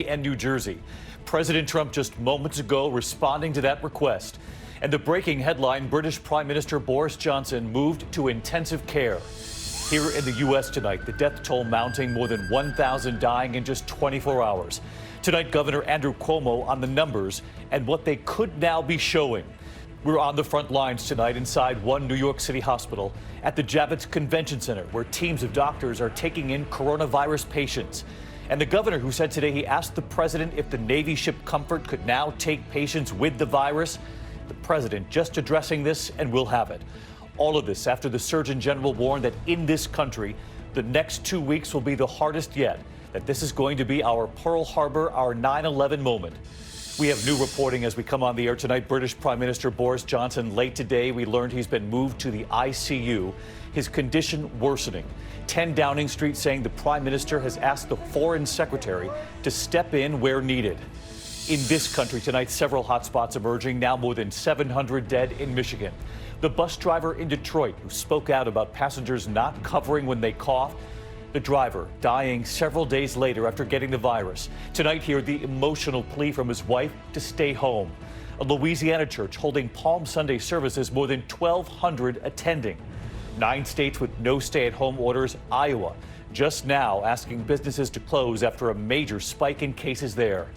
and New Jersey. President Trump just moments ago responding to that request. And the breaking headline, British Prime Minister Boris Johnson moved to intensive care. Here in the U.S. tonight, the death toll mounting, more than 1,000 dying in just 24 hours. Tonight, Governor Andrew Cuomo on the numbers and what they could now be showing. We're on the front lines tonight inside one New York City hospital at the Javits Convention Center, where teams of doctors are taking in coronavirus patients. And the governor who said today he asked the president if the Navy ship Comfort could now take patients with the virus. The president just addressing this, and we'll have it. All of this after the Surgeon General warned that in this country, the next 2 weeks will be the hardest yet, that this is going to be our Pearl Harbor, our 9/11 moment. We have new reporting as we come on the air tonight. British Prime Minister Boris Johnson late today. We learned he's been moved to the ICU. His condition worsening. 10 Downing Street saying the Prime Minister has asked the Foreign Secretary to step in where needed. In this country tonight, several hotspots emerging, now more than 700 dead in Michigan. The bus driver in Detroit who spoke out about passengers not covering when they cough. The driver dying several days later after getting the virus. Tonight here, the emotional plea from his wife to stay home. A Louisiana church holding Palm Sunday services, more than 1,200 attending. 9 states with no stay-at-home orders. Iowa just now asking businesses to close after a major spike in cases there.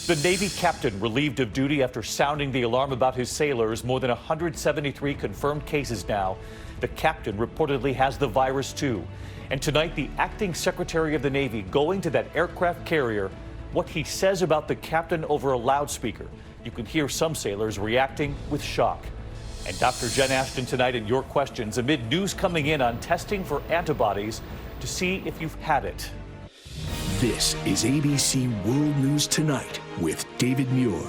The Navy captain relieved of duty after sounding the alarm about his sailors. More than 173 confirmed cases now. The captain reportedly has the virus too. And tonight, the acting Secretary of the Navy going to that aircraft carrier, what he says about the captain over a loudspeaker. You can hear some sailors reacting with shock. And Dr. Jen Ashton tonight in your questions amid news coming in on testing for antibodies to see if you've had it. This is ABC World News Tonight with David Muir.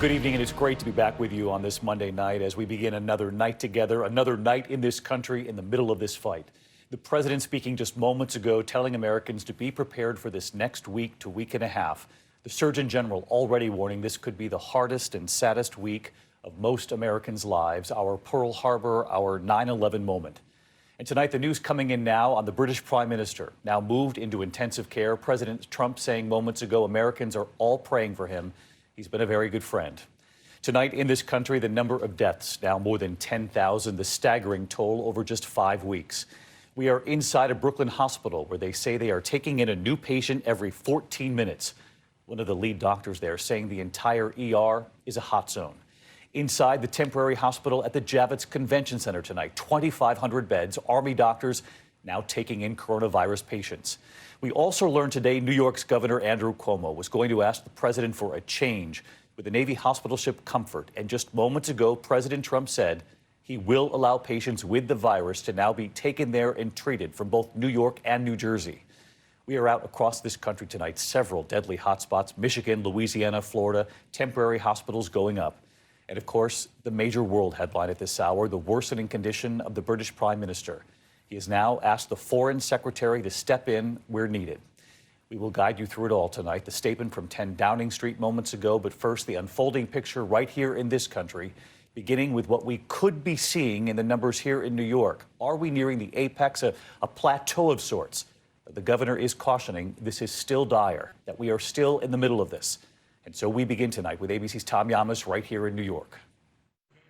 Good evening, and it's great to be back with you on this Monday night as we begin another night together, another night in this country in the middle of this fight. The president speaking just moments ago, telling Americans to be prepared for this next week to week and a half. The Surgeon General already warning this could be the hardest and saddest week of most Americans' lives, our Pearl Harbor, our 9/11 moment. And tonight, the news coming in now on the British Prime Minister, now moved into intensive care. President Trump saying moments ago, Americans are all praying for him. He's been a very good friend. Tonight in this country, the number of deaths now more than 10,000, the staggering toll over just 5 weeks. We are inside a Brooklyn hospital where they say they are taking in a new patient every 14 minutes. One of the lead doctors there saying the entire ER is a hot zone. Inside the temporary hospital at the Javits Convention Center tonight, 2,500 beds, Army doctors now taking in coronavirus patients. We also learned today New York's Governor Andrew Cuomo was going to ask the president for a change with the Navy hospital ship Comfort. And just moments ago, President Trump said he will allow patients with the virus to now be taken there and treated from both New York and New Jersey. We are out across this country tonight, several deadly hotspots, Michigan, Louisiana, Florida, temporary hospitals going up. And of course, the major world headline at this hour, the worsening condition of the British Prime Minister. He has now asked the Foreign Secretary to step in where needed. We will guide you through it all tonight. The statement from 10 Downing Street moments ago, but first the unfolding picture right here in this country, beginning with what we could be seeing in the numbers here in New York. Are we nearing the apex, a plateau of sorts? The governor is cautioning this is still dire, that we are still in the middle of this. And so we begin tonight with ABC's Tom Llamas right here in New York.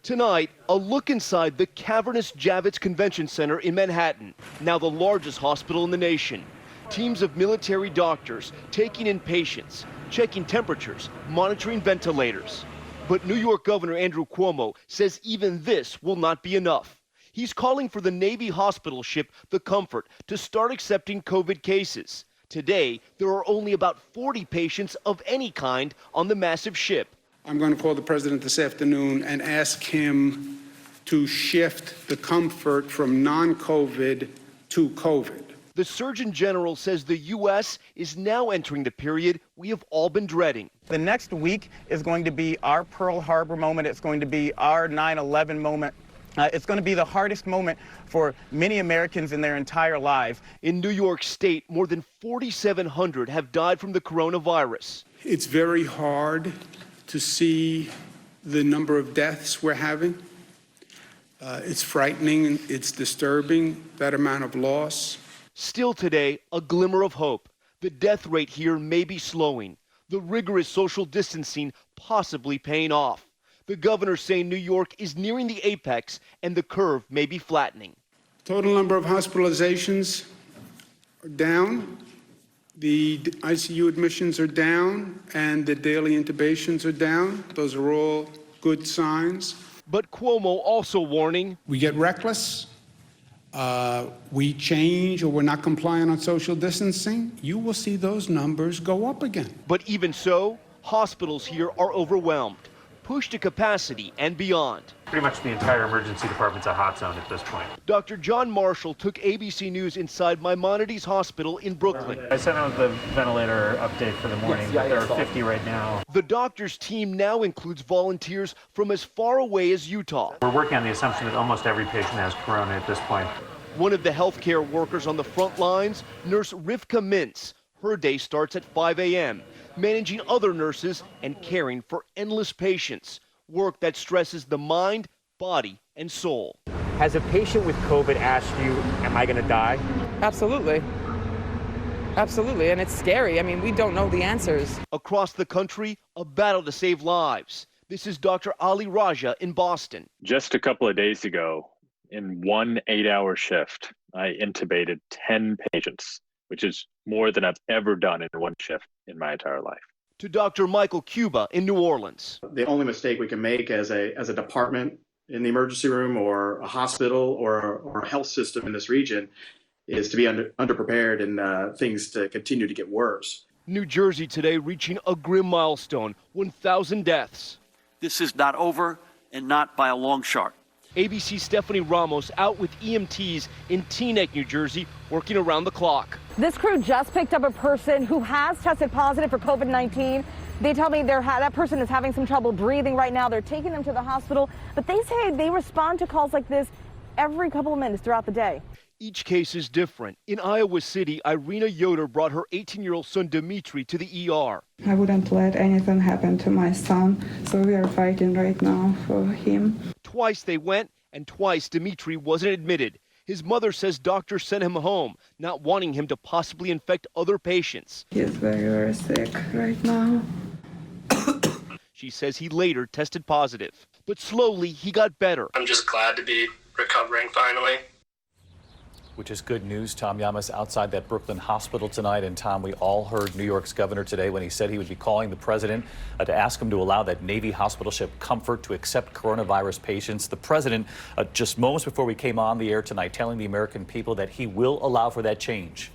Tonight, a look inside the cavernous Javits Convention Center in Manhattan, now the largest hospital in the nation. Teams of military doctors taking in patients, checking temperatures, monitoring ventilators. But New York Governor Andrew Cuomo says even this will not be enough. He's calling for the Navy hospital ship, the Comfort, to start accepting COVID cases. Today, there are only about 40 patients of any kind on the massive ship. I'm going to call the president this afternoon and ask him to shift the Comfort from non-COVID to COVID. The Surgeon General says the U.S. is now entering the period we have all been dreading. The next week is going to be our Pearl Harbor moment. It's going to be our 9/11 moment. It's going to be the hardest moment for many Americans in their entire lives. In New York State, more than 4,700 have died from the coronavirus. It's very hard to see the number of deaths we're having. It's frightening. It's disturbing, that amount of loss. Still today, a glimmer of hope. The death rate here may be slowing, the rigorous social distancing possibly paying off. The governor saying New York is nearing the apex and the curve may be flattening. Total number of hospitalizations are down, the ICU admissions are down, and the daily intubations are down. Those are all good signs. But Cuomo also warning, We get reckless, we change, or we're not compliant on social distancing, you will see those numbers go up again. but even so, hospitals here are overwhelmed, pushed to capacity and beyond. Pretty much the entire emergency department's a hot zone at this point. Dr. John Marshall took ABC News inside Maimonides Hospital in Brooklyn. I sent out the ventilator update for the morning, but there are 50 right now. The doctor's team now includes volunteers from as far away as Utah. We're working on the assumption that almost every patient has corona at this point. One of the healthcare workers on the front lines, Nurse Rivka Mintz. Her day starts at 5 a.m., managing other nurses and caring for endless patients. Work that stresses the mind, body, and soul. Has a patient with COVID asked you, am I going to die? Absolutely. Absolutely, and it's scary. I mean, we don't know the answers. Across the country, a battle to save lives. This is Dr. Ali Raja in Boston. Just a couple of days ago, in one 8-hour shift, I intubated 10 patients, which is more than I've ever done in one shift in my entire life. To Dr. Michael Cuba in New Orleans. The only mistake we can make as a department in the emergency room or a hospital or a health system in this region is to be underprepared and things to continue to get worse. New Jersey today reaching a grim milestone, 1,000 deaths. This is not over, and not by a long shot. ABC's Stephanie Ramos out with EMTs in Teaneck, New Jersey, working around the clock. This crew just picked up a person who has tested positive for COVID-19. They tell me that person is having some trouble breathing right now. They're taking them to the hospital, but they say they respond to calls like this every couple of minutes throughout the day. Each case is different. In Iowa City, Irina Yoder brought her 18-year-old son Dimitri to the ER. I wouldn't let anything happen to my son, so we are fighting right now for him. Twice they went, and twice Dimitri wasn't admitted. His mother says doctors sent him home, not wanting him to possibly infect other patients. He's very, very sick right now. She says he later tested positive, but slowly he got better. I'm just glad to be recovering finally. Which is good news. Tom Llamas outside that Brooklyn hospital tonight. And Tom, we all heard New York's governor today when he said he would be calling the president to ask him to allow that Navy hospital ship Comfort to accept coronavirus patients. The president, just moments before we came on the air tonight, telling the American people that he will allow for that change.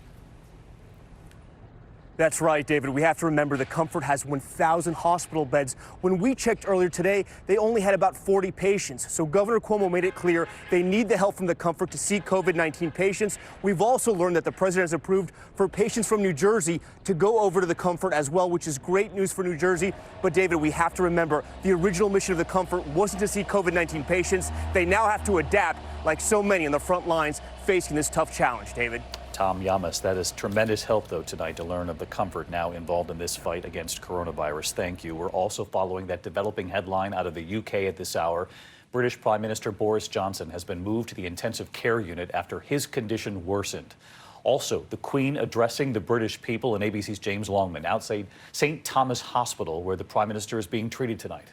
That's right, David. We have to remember the Comfort has 1,000 hospital beds. When we checked earlier today, they only had about 40 patients. So Governor Cuomo made it clear they need the help from the Comfort to see COVID-19 patients. We've also learned that the president has approved for patients from New Jersey to go over to the Comfort as well, which is great news for New Jersey. But David, we have to remember the original mission of the Comfort wasn't to see COVID-19 patients. They now have to adapt, like so many on the front lines facing this tough challenge, David. Tom Llamas, that is tremendous help, though, tonight to learn of the Comfort now involved in this fight against coronavirus. Thank you. We're also following that developing headline out of the UK at this hour. British Prime Minister Boris Johnson has been moved to the intensive care unit after his condition worsened. Also, the Queen addressing the British people, and ABC's James Longman outside St. Thomas Hospital, where the Prime Minister is being treated tonight.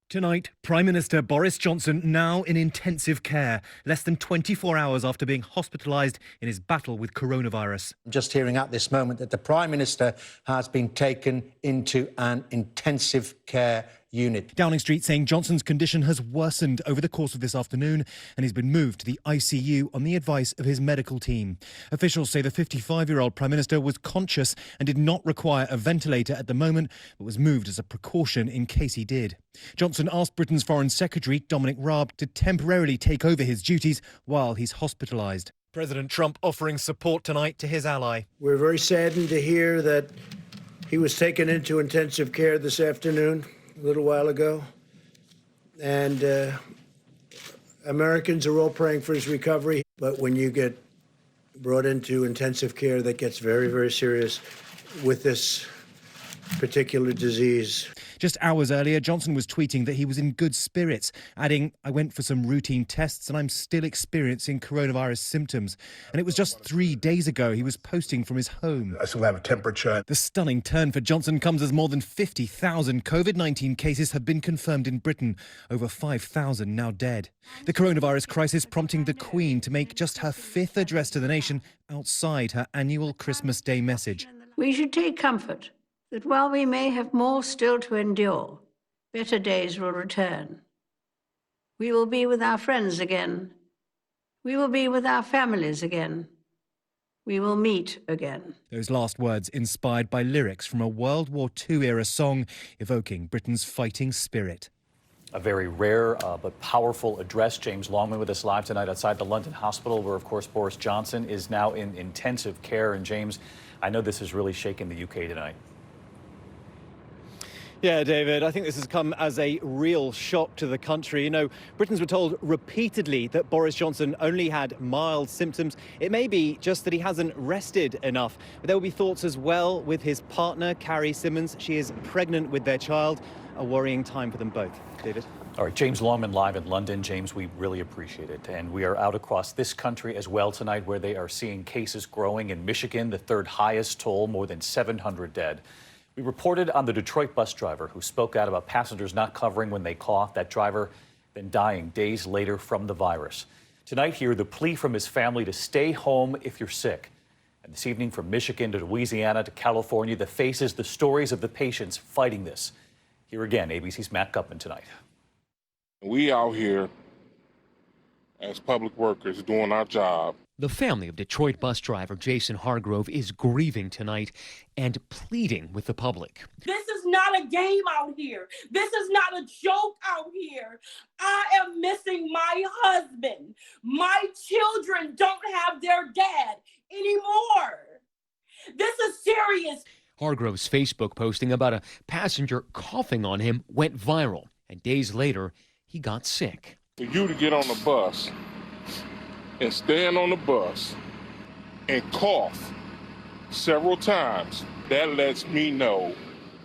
Tonight, Prime Minister Boris Johnson now in intensive care, less than 24 hours after being hospitalised in his battle with coronavirus. I'm just hearing at this moment that the Prime Minister has been taken into an intensive care unit. Downing Street saying Johnson's condition has worsened over the course of this afternoon and he's been moved to the ICU on the advice of his medical team. Officials say the 55-year-old Prime Minister was conscious and did not require a ventilator at the moment, but was moved as a precaution in case he did. Johnson asked Britain's Foreign Secretary Dominic Raab to temporarily take over his duties while he's hospitalised. President Trump offering support tonight to his ally. We're very saddened to hear that he was taken into intensive care this afternoon, a little while ago, and Americans are all praying for his recovery. But when you get brought into intensive care, that gets very, very serious with this particular disease. Just hours earlier, Johnson was tweeting that he was in good spirits, adding, "I went for some routine tests and I'm still experiencing coronavirus symptoms." And it was just 3 days ago he was posting from his home. I still have a temperature. The stunning turn for Johnson comes as more than 50,000 COVID-19 cases have been confirmed in Britain, over 5,000 now dead. The coronavirus crisis prompting the Queen to make just her 5th address to the nation outside her annual Christmas Day message. We should take comfort that while we may have more still to endure, better days will return. We will be with our friends again. We will be with our families again. We will meet again. Those last words inspired by lyrics from a World War II-era song evoking Britain's fighting spirit. A very rare but powerful address. James Longman with us live tonight outside the London Hospital, where, of course, Boris Johnson is now in intensive care. And, James, I know this has really shaken the UK tonight. Yeah, David, I think this has come as a real shock to the country. You know, Britons were told repeatedly that Boris Johnson only had mild symptoms. It may be just that he hasn't rested enough. But there will be thoughts as well with his partner, Carrie Symonds. She is pregnant with their child. A worrying time for them both. David? All right, James Longman live in London. James, we really appreciate it. And we are out across this country as well tonight, where they are seeing cases growing. In Michigan, the 3rd highest toll, more than 700 dead. We reported on the Detroit bus driver who spoke out about passengers not covering when they cough. That driver then dying days later from the virus. Tonight here, the plea from his family to stay home if you're sick. And this evening, from Michigan to Louisiana to California, the faces, the stories of the patients fighting this. Here again, ABC's Matt Gutman tonight. We out here as public workers doing our job. The family of Detroit bus driver Jason Hargrove is grieving tonight and pleading with the public. This is not a game out here. This is not a joke out here. I am missing my husband. My children don't have their dad anymore. This is serious. Hargrove's Facebook posting about a passenger coughing on him went viral, and days later, he got sick. For you to get on the bus and stand on the bus and cough several times, that lets me know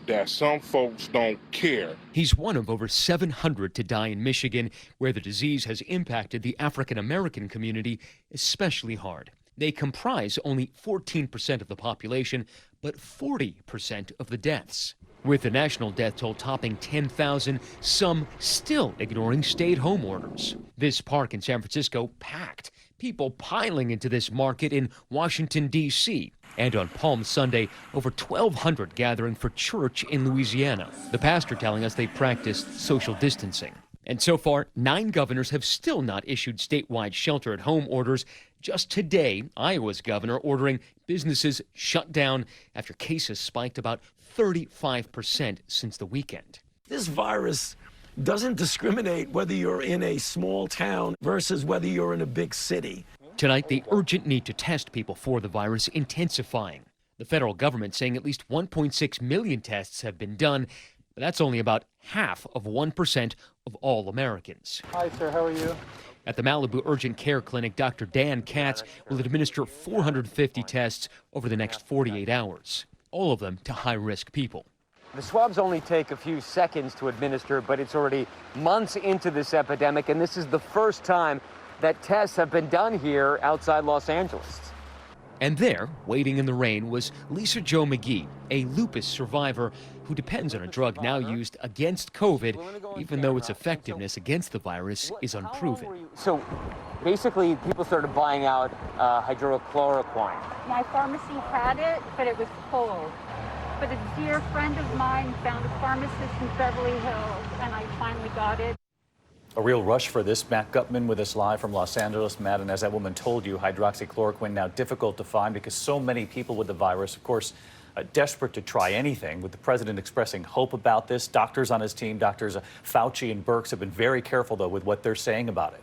that some folks don't care. He's one of over 700 to die in Michigan, where the disease has impacted the African-American community especially hard. They comprise only 14% of the population, but 40% of the deaths. With the national death toll topping 10,000, some still ignoring stay-at-home orders. This park in San Francisco packed, people piling into this market in Washington, D.C. And on Palm Sunday, over 1,200 gathering for church in Louisiana. The pastor telling us they practiced social distancing. And so far, 9 governors have still not issued statewide shelter-at-home orders. Just today, Iowa's governor ordering businesses shut down after cases spiked about 35% since the weekend. This virus doesn't discriminate whether you're in a small town versus whether you're in a big city. Tonight, the urgent need to test people for the virus intensifying. The federal government saying at least 1.6 million tests have been done, but that's only about half of 1% of all Americans. Hi, sir. How are you? At the Malibu Urgent Care Clinic, Dr. Dan Katz will administer 450 tests over the next 48 hours, all of them to high-risk people. The swabs only take a few seconds to administer, but it's already months into this epidemic, and this is the first time that tests have been done here outside Los Angeles. And there, waiting in the rain, was Lisa Jo McGee, a lupus survivor who depends on a drug now used against COVID, even though its effectiveness against the virus is unproven. So basically, people started buying out hydrochloroquine. My pharmacy had it, but it was full. But a dear friend of mine found a pharmacist in Beverly Hills, and I finally got it. A real rush for this. Matt Gutman with us live from Los Angeles. Matt, and as that woman told you, hydroxychloroquine now difficult to find because so many people with the virus, of course, desperate to try anything. With the president expressing hope about this, doctors on his team, Doctors Fauci and Birx, have been very careful, though, with what they're saying about it.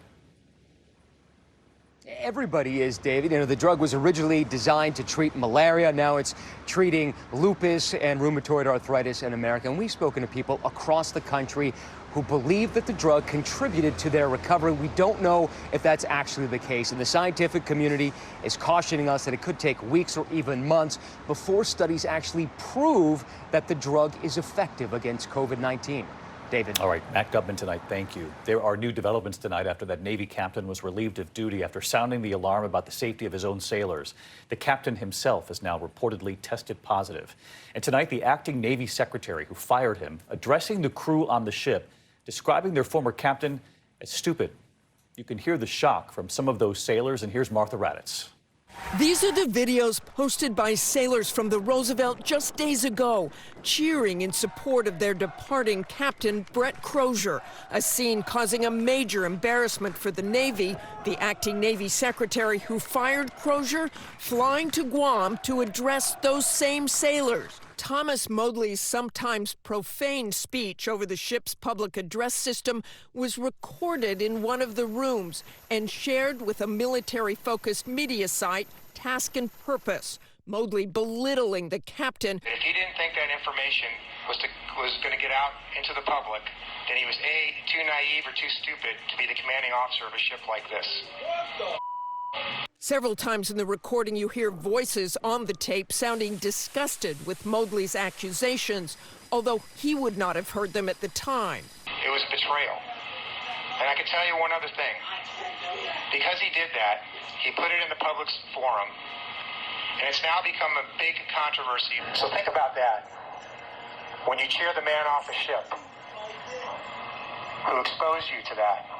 Everybody is, David. You know, the drug was originally designed to treat malaria. Now it's treating lupus and rheumatoid arthritis in America. And we've spoken to people across the country who believe that the drug contributed to their recovery. We don't know if that's actually the case. And the scientific community is cautioning us that it could take weeks or even months before studies actually prove that the drug is effective against COVID-19. David. All right, Matt Gutman tonight, thank you. There are new developments tonight after that Navy captain was relieved of duty after sounding the alarm about the safety of his own sailors. The captain himself is now reportedly tested positive. And tonight, the acting Navy secretary who fired him, addressing the crew on the ship, describing their former captain as stupid. You can hear the shock from some of those sailors, and here's Martha Raddatz. These are the videos posted by sailors from the Roosevelt just days ago, cheering in support of their departing captain, Brett Crozier, a scene causing a major embarrassment for the Navy. The acting Navy secretary who fired Crozier flying to Guam to address those same sailors. Thomas Modly's sometimes profane speech over the ship's public address system was recorded in one of the rooms and shared with a military-focused media site, Task and Purpose. Modly belittling the captain. If he didn't think that information was going to get out into the public, then he was A, too naive or too stupid to be the commanding officer of a ship like this. Several times in the recording, you hear voices on the tape sounding disgusted with Modly's accusations, although he would not have heard them at the time. It was betrayal. And I can tell you one other thing. Because he did that, he put it in the public forum, and it's now become a big controversy. So think about that. When you cheer the man off a ship who exposed you to that.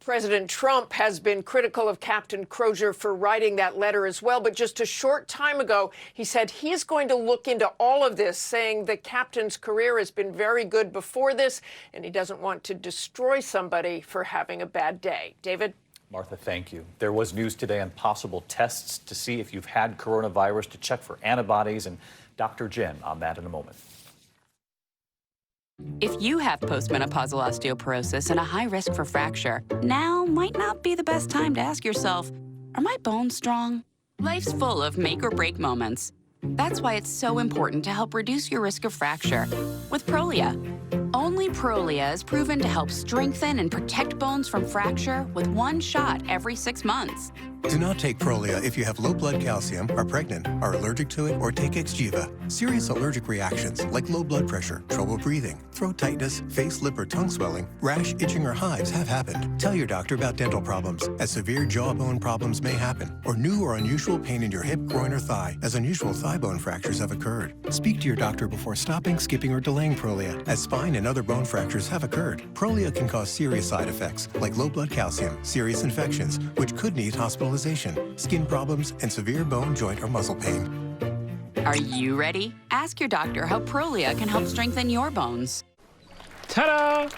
President Trump has been critical of Captain Crozier for writing that letter as well. But just a short time ago, he said he is going to look into all of this, saying the captain's career has been very good before this, and he doesn't want to destroy somebody for having a bad day. David? Martha, thank you. There was news today on possible tests to see if you've had coronavirus, to check for antibodies, and Dr. Jen on that in a moment. If you have postmenopausal osteoporosis and a high risk for fracture, now might not be the best time to ask yourself, are my bones strong? Life's full of make or break moments. That's why it's so important to help reduce your risk of fracture with Prolia. Only Prolia is proven to help strengthen and protect bones from fracture with one shot every 6 months. Do not take Prolia if you have low blood calcium, are pregnant, are allergic to it, or take Xgeva. Serious allergic reactions like low blood pressure, trouble breathing, throat tightness, face, lip, or tongue swelling, rash, itching, or hives have happened. Tell your doctor about dental problems, as severe jawbone problems may happen, or new or unusual pain in your hip, groin, or thigh, as unusual thigh bone fractures have occurred. Speak to your doctor before stopping, skipping, or delaying Prolia, as spine and other bone fractures have occurred. Prolia can cause serious side effects like low blood calcium, serious infections, which could need hospitalization, skin problems, and severe bone, joint, or muscle pain. Are you ready? Ask your doctor how Prolia can help strengthen your bones. Ta-da!